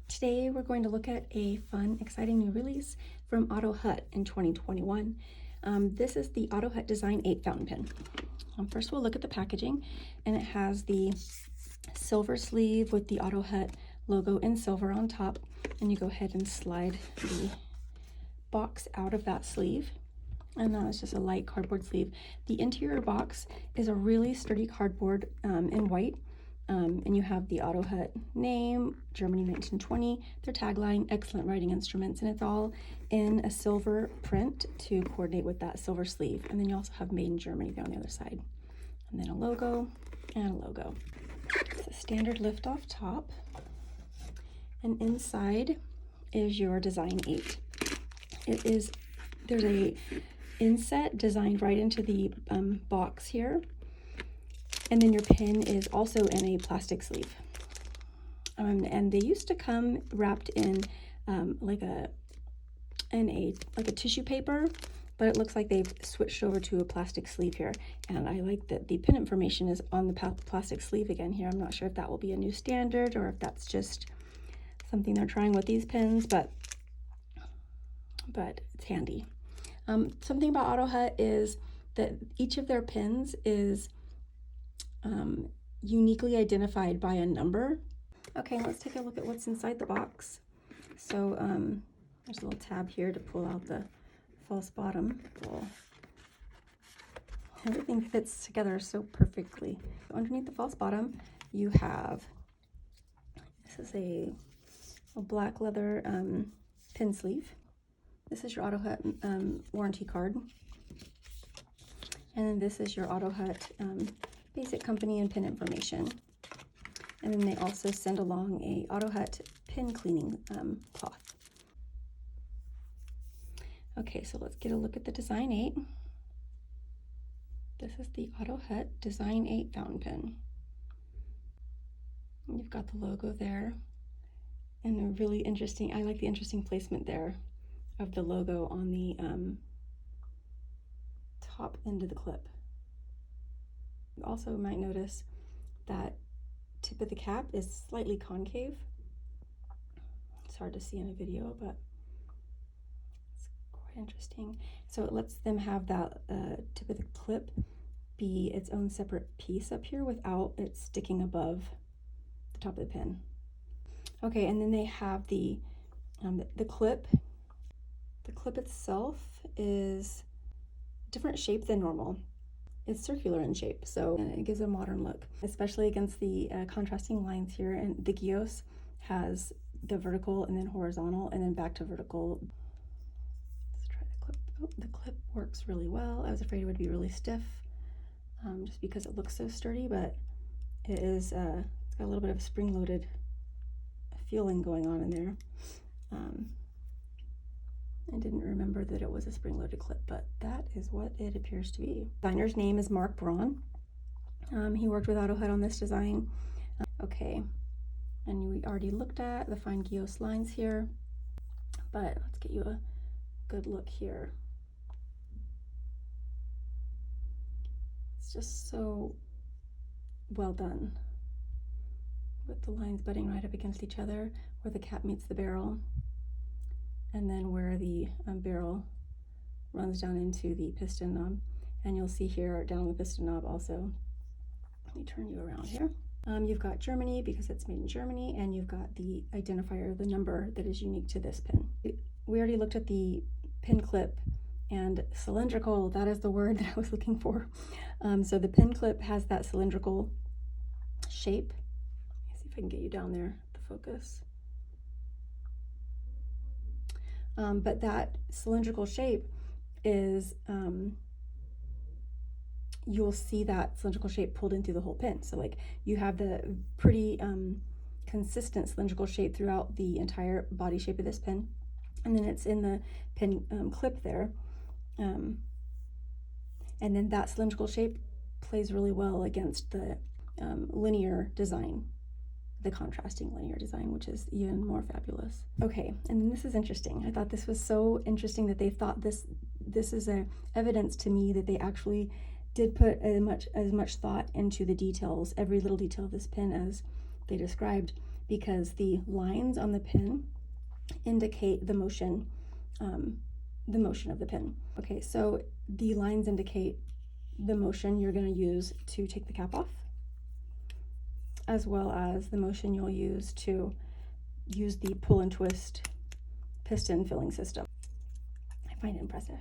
Today we're going to look at a fun, exciting new release from Otto Hutt in 2021. This is the Otto Hutt Design 8 fountain pen. First we'll look at the packaging, and it has the silver sleeve with the Otto Hutt logo in silver on top, and you go ahead and slide the box out of that sleeve, and now it's just a light cardboard sleeve. The interior box is a really sturdy cardboard in white. And you have the Otto Hutt name, Germany 1920, their tagline, excellent writing instruments, and it's all in a silver print to coordinate with that silver sleeve. And then you also have Made in Germany there on the other side. And then a logo and a logo. It's a standard lift off top. And inside is your Design 8. There's a inset designed right into the box here. And then your pen is also in a plastic sleeve. And they used to come wrapped in like a tissue paper, but it looks like they've switched over to a plastic sleeve here. And I like that the pen information is on the plastic sleeve again here. I'm not sure if that will be a new standard or if that's just something they're trying with these pens, but it's handy. Something about Otto Hutt is that each of their pens is uniquely identified by a number. Okay, let's take a look at what's inside the box. So there's a little tab here to pull out the false bottom. Well, everything fits together so perfectly. So underneath the false bottom, you have, this is a black leather pen sleeve. This is your Otto Hutt warranty card. And then this is your Otto Hutt basic company and pen information. And then they also send along a Otto Hutt pen cleaning cloth. Okay, so let's get a look at the Design 8. This is the Otto Hutt Design 8 fountain pen. And you've got the logo there. And a really interesting, I like the interesting placement there of the logo on the top end of the clip. You also might notice that tip of the cap is slightly concave. It's hard to see in a video, but it's quite interesting. So it lets them have that tip of the clip be its own separate piece up here without it sticking above the top of the pen. Okay, and then they have the clip. The clip itself is a different shape than normal. It's circular in shape, so it gives a modern look, especially against the contrasting lines here. And the guilloche has the vertical and then horizontal and then back to vertical. Let's try the clip. Oh, the clip works really well. I was afraid it would be really stiff just because it looks so sturdy, but it is, it's got a little bit of a spring-loaded feeling going on in there. I didn't remember that it was a spring-loaded clip, but that is what it appears to be. The designer's name is Mark Braun. He worked with Otto Hutt on this design. Okay, and we already looked at the fine guilloche lines here, but let's get you a good look here. It's just so well done, with the lines butting right up against each other, where the cap meets the barrel, and then where the barrel runs down into the piston knob. And you'll see here down the piston knob also, let me turn you around here. You've got Germany because it's made in Germany, and you've got the identifier, the number that is unique to this pen. We already looked at the pin clip, and cylindrical, that is the word that I was looking for. So the pin clip has that cylindrical shape. Let me see if I can get you down there, the focus. But that cylindrical shape is, you'll see that cylindrical shape pulled in through the whole pen. So like you have the pretty consistent cylindrical shape throughout the entire body shape of this pen. And then it's in the pen clip there. And then that cylindrical shape plays really well against the linear design, the contrasting linear design, which is even more fabulous. Okay, and then this is interesting. I thought this was so interesting that they thought this is a evidence to me that they actually did put as much thought into the details, every little detail of this pen as they described, because the lines on the pin indicate the motion of the pin. Okay, so the lines indicate the motion you're going to use to take the cap off, as well as the motion you'll use to use the pull and twist piston filling system. I find it impressive.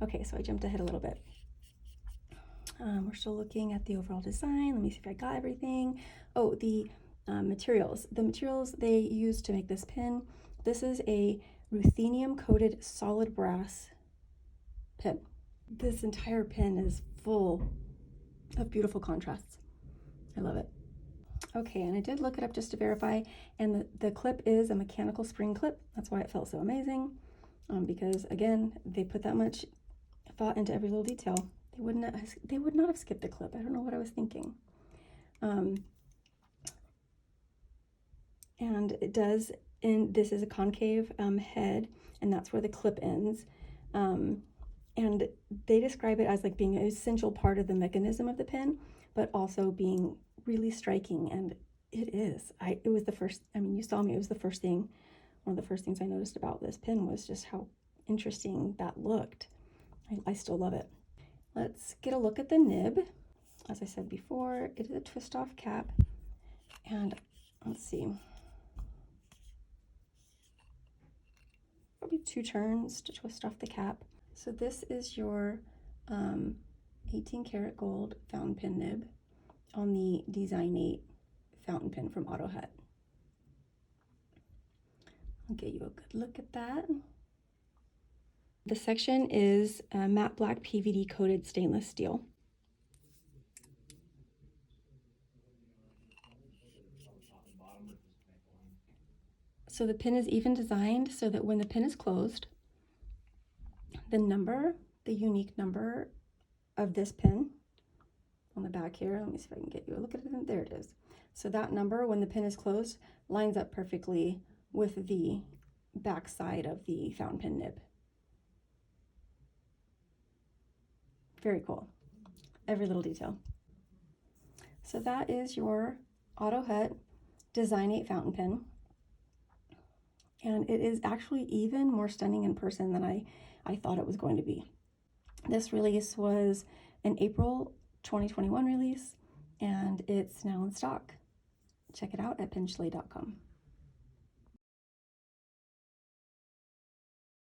Okay, so I jumped ahead a little bit. We're still looking at the overall design. Let me see if I got everything. Oh, the materials. The materials they used to make this pin. This is a ruthenium-coated solid brass pin. This entire pin is full of beautiful contrasts. I love it. Okay, and I did look it up just to verify, and the clip is a mechanical spring clip. That's why it felt so amazing, because again, they put that much thought into every little detail. They would not have skipped the clip. I don't know what I was thinking. And it does, and this is a concave head, and that's where the clip ends. And they describe it as like being an essential part of the mechanism of the pin, but also being really striking, and it is. It was the first, I mean, you saw me, it was the first thing, one of the first things I noticed about this pin was just how interesting that looked. I still love it. Let's get a look at the nib. As I said before, it is a twist off cap, and let's see, probably 2 turns to twist off the cap. So this is your 18 karat gold fountain pen nib on the Design 8 fountain pen from Otto Hutt. I'll get you a good look at that. The section is matte black PVD coated stainless steel. So the pin is even designed so that when the pin is closed, the unique number of this pin on the back here, let me see if I can get you a look at it. There it is. So that number, when the pin is closed, lines up perfectly with the back side of the fountain pen nib. Very cool. Every little detail. So that is your Otto Hutt Design 8 fountain pen. And it is actually even more stunning in person than I thought it was going to be. This release was an April 2021 release, and it's now in stock. Check it out at pinchlet.com.